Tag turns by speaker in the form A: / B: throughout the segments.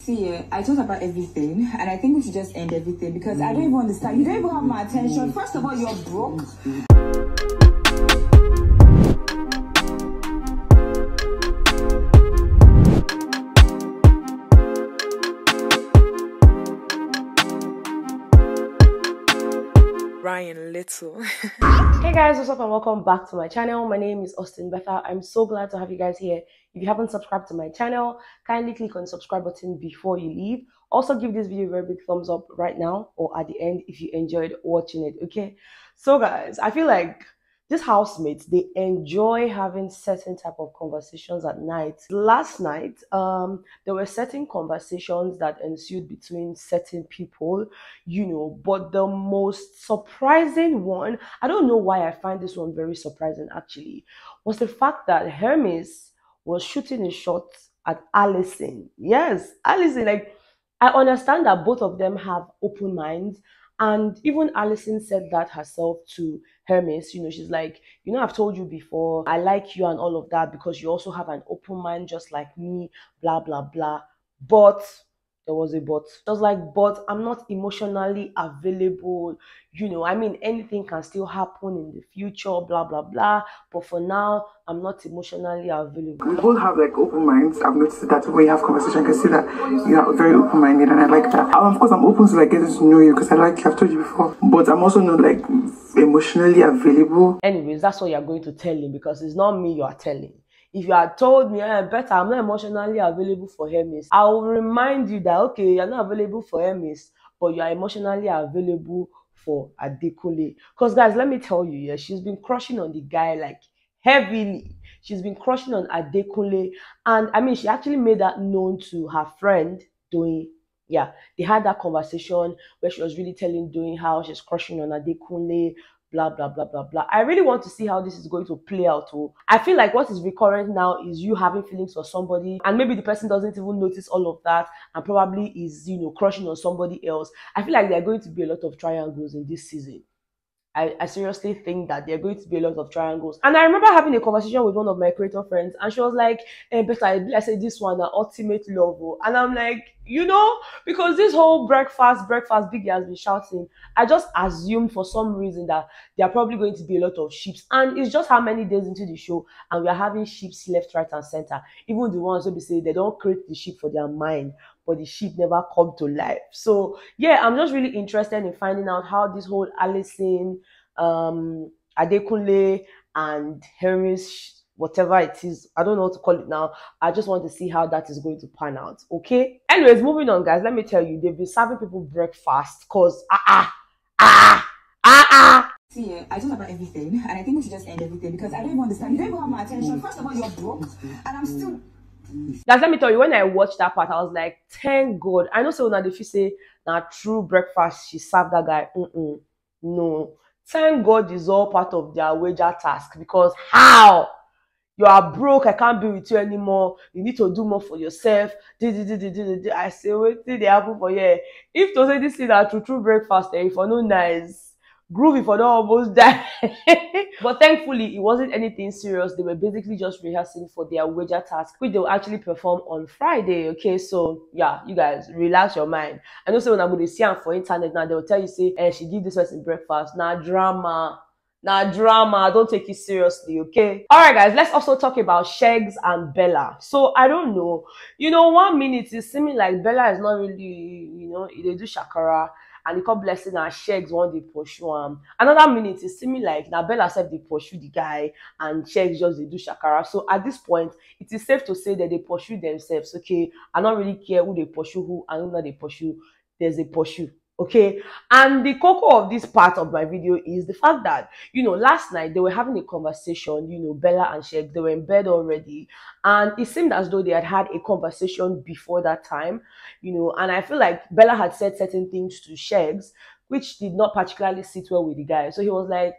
A: See, I talk about everything, and I think we should just end everything because I don't even understand. You don't even have my attention. First of all, you're broke.
B: Little.
C: Hey guys, what's up and welcome back to my channel. My name is Austin Betha. I'm so glad to have you guys here. If you haven't subscribed to my channel, kindly click on the subscribe button before you leave. Also give this video a very big thumbs up right now or at the end if you enjoyed watching it. Okay, so guys, I feel like these housemates, they enjoy having certain type of conversations at night. Last night, there were certain conversations that ensued between certain people, you know, but the most surprising one, I don't know why I find this one very surprising actually, was the fact that Hermès was shooting his shots at Allysyn. Yes, Allysyn, like, I understand that both of them have open minds. And even Allysyn said that herself to Hermès. You know, she's like, you know, I've told you before, I like you and all of that because you also have an open mind just like me, blah, blah, blah. But there was a but. Just like, but I'm not emotionally available. You know, I mean, anything can still happen in the future, blah, blah, blah. But for now, I'm not emotionally available.
D: We both have like open minds. I've noticed that when you have conversation, I can see that you are very open-minded and I like that. Of course, I'm open to like getting to know you because I like you, I've told you before. But I'm also not like emotionally available.
C: Anyways, that's what you're going to tell him because it's not me you are telling. If you had told me, better, I'm not emotionally available for Hermès, I will remind you that, okay, you're not available for Hermès, but you are emotionally available for Adekunle. Because, guys, let me tell you, yeah, she's been crushing on the guy, like, heavily. She's been crushing on Adekunle. And, I mean, she actually made that known to her friend, doing. Yeah, they had that conversation where she was really telling Doing how she's crushing on Adekunle, blah, blah, blah, blah, blah. I really want to see how this is going to play out. Oh. I feel like what is recurrent now is you having feelings for somebody and maybe the person doesn't even notice all of that and probably is, you know, crushing on somebody else. I feel like there are going to be a lot of triangles in this season. I seriously think that there are going to be a lot of triangles. And I remember having a conversation with one of my creator friends and she was like, Betha, I said this one, an ultimate love. And I'm like, you know, because this whole breakfast, Biggie has been shouting, I just assumed for some reason that there are probably going to be a lot of ships. And it's just how many days into the show and we are having ships left, right, and center. Even the ones who be say they don't create the ship for their mind, but the ship never come to life. So yeah, I'm just really interested in finding out how this whole Allysyn, Adekunle, and Hermès, whatever it is, I don't know what to call it now. I just want to see how that is going to pan out. Okay. Anyways, moving on, guys. Let me tell you, they've been serving people breakfast cause
A: See, I talk about everything, and I think we should just end everything because I don't even understand. You don't even have my attention. First of all, you're broke, and I'm still.
C: Guys, let me tell you, when I watched that part, I was like, thank God. I know so now if you say now true breakfast, she served that guy. No. Thank God is all part of their wager task because how? You are broke, I can't be with you anymore. You need to do more for yourself. I say, wait till they happen for you. If to say this is a true breakfast, if I no nice, groovy for them almost die. But thankfully, it wasn't anything serious. They were basically just rehearsing for their wager task, which they will actually perform on Friday. Okay, so yeah, you guys relax your mind. I know so when I'm going to see them for internet now, they will tell you say, she give this person breakfast. Nah, drama. Don't take it seriously, okay? All right, guys, let's also talk about Shegs and Bella. So I don't know, you know, 1 minute is seeming like Bella is not really, you know, they do shakara. And he called blessing and Shegs one day pursue him. Another minute is seeming like now Bella said they pursue the guy and Shegs just they do shakara. So at this point, it is safe to say that they pursue themselves. Okay, I don't really care who they pursue who and who not they pursue. There's a pursue. Okay, and the cocoa of this part of my video is the fact that, you know, last night they were having a conversation, you know, Bella and Shegs, they were in bed already, and it seemed as though they had a conversation before that time, you know, and I feel like Bella had said certain things to Shegs which did not particularly sit well with the guy. So he was like,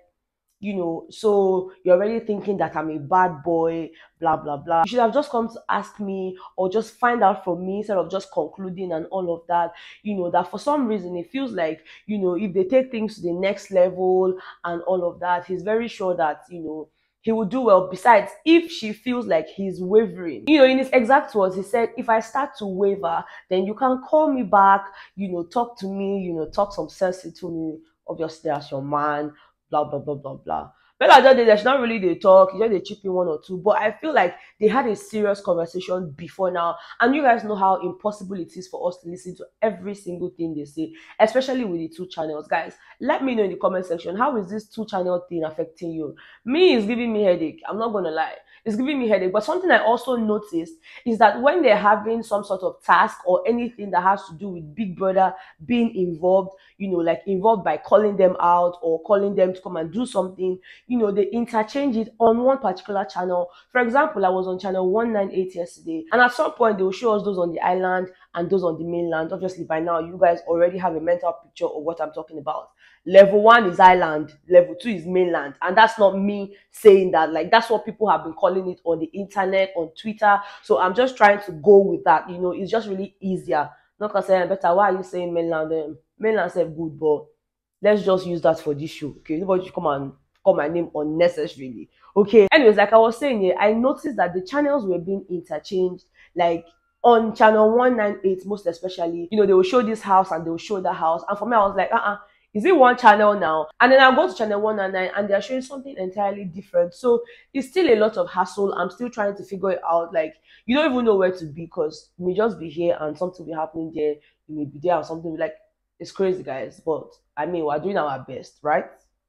C: you know, so you're already thinking that I'm a bad boy, blah, blah, blah. You should have just come to ask me or just find out from me instead of just concluding and all of that. You know, that for some reason, it feels like, you know, if they take things to the next level and all of that, he's very sure that, you know, he would do well. Besides, if she feels like he's wavering, you know, in his exact words, he said, if I start to waver, then you can call me back, you know, talk to me, you know, talk some sense to me, obviously as your man, blah, blah, blah, blah, blah. Bella just did that. She not really they talk. He just they chip in one or two. But I feel like they had a serious conversation before now. And you guys know how impossible it is for us to listen to every single thing they say, especially with the two channels. Guys, let me know in the comment section, how is this two channel thing affecting you? Me, it's giving me headache. I'm not gonna lie. It's giving me headache. But something I also noticed is that when they're having some sort of task or anything that has to do with Big Brother being involved, you know, like involved by calling them out or calling them to come and do something, you know, they interchange it on one particular channel. For example, I was on channel 198 yesterday, and at some point they will show us those on the island and those on the mainland. Obviously, by now you guys already have a mental picture of what I'm talking about. Level 1 is island, level 2 is mainland, and that's not me saying that. Like, that's what people have been calling it on the internet, on Twitter. So I'm just trying to go with that. You know, it's just really easier. Not because saying better. Why are you saying mainland? Mainland said good, but let's just use that for this show. Okay, nobody should come and call my name unnecessarily. Okay. Anyways, like I was saying here, I noticed that the channels were being interchanged. Like on channel 198, most especially, you know, they will show this house and they will show that house. And for me, I was like, is it one channel now? And then I'll go to channel 199 and they're showing something entirely different. So it's still a lot of hassle. I'm still trying to figure it out. Like, you don't even know where to be, because you may just be here and something will be happening there. You may be there and something will be like, it's crazy, guys. But I mean, we're doing our best, right?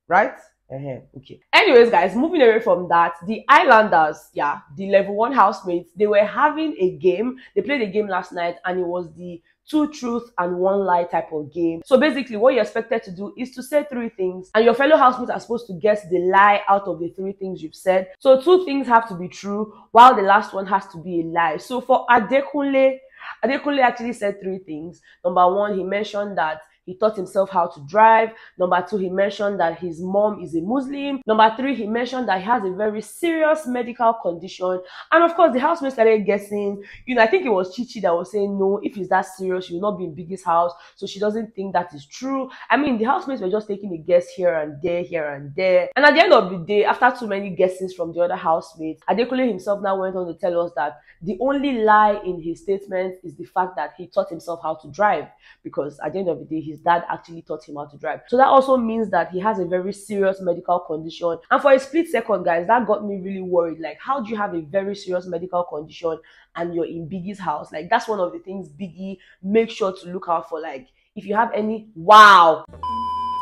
C: Right? Okay. Anyways, guys, moving away from that, the Islanders, yeah, the level 1 housemates, they were having a game. They played a game last night, and it was the 2 truth and 1 lie type of game. So basically, what you're expected to do is to say 3 things, and your fellow housemates are supposed to guess the lie out of the 3 things you've said. So 2 things have to be true, while the last one has to be a lie. So for Adekunle actually said 3 things. Number 1, he mentioned that he taught himself how to drive. Number 2, he mentioned that his mom is a Muslim. Number 3, he mentioned that he has a very serious medical condition. And of course, the housemates started guessing. You know, I think it was Chichi that was saying, no, if it's that serious, she will not be in Biggie's house. So she doesn't think that is true. I mean, the housemates were just taking a guess here and there, here and there. And at the end of the day, after too many guesses from the other housemates, Adekunle himself now went on to tell us that the only lie in his statement is the fact that he taught himself how to drive, because at the end of the day, his dad actually taught him how to drive. So that also means that he has a very serious medical condition. And for a split second, guys, that got me really worried. Like, how do you have a very serious medical condition and you're in Biggie's house? Like, that's one of the things Biggie makes sure to look out for. Like, if you have any, wow.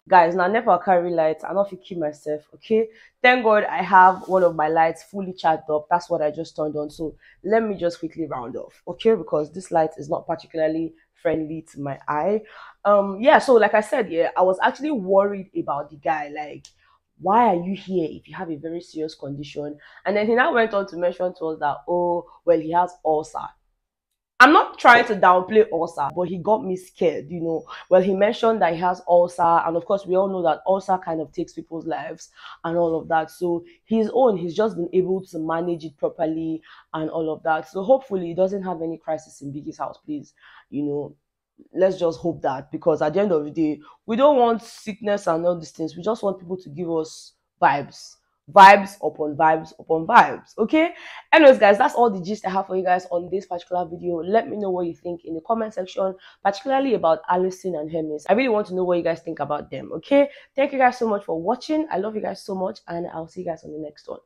C: Guys, now never carry lights. I don't feel keep myself, okay? Thank God I have one of my lights fully charged up. That's what I just turned on. So let me just quickly round off, okay? Because this light is not particularly friendly to my eye. Yeah, so like I said, yeah, I was actually worried about the guy. Like, why are you here if you have a very serious condition? And then he now went on to mention to us that, oh, well, he has ulcer. I'm not trying to downplay ulcer, but he got me scared, you know. Well, he mentioned that he has ulcer, and of course, we all know that ulcer kind of takes people's lives and all of that. So he's just been able to manage it properly and all of that. So hopefully, he doesn't have any crisis in Biggie's house, please. You know, let's just hope that, because at the end of the day, we don't want sickness and all these things. We just want people to give us vibes. Vibes upon vibes upon vibes, okay? Anyways, guys, that's all the gist I have for you guys on this particular video. Let me know what you think in the comment section, particularly about Allysyn and Hermès. I really want to know what you guys think about them, okay? Thank you guys so much for watching. I love you guys so much, and I'll see you guys on the next one.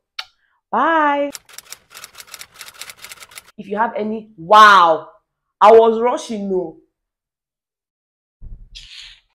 C: Bye. If you have any, wow, I was rushing, no.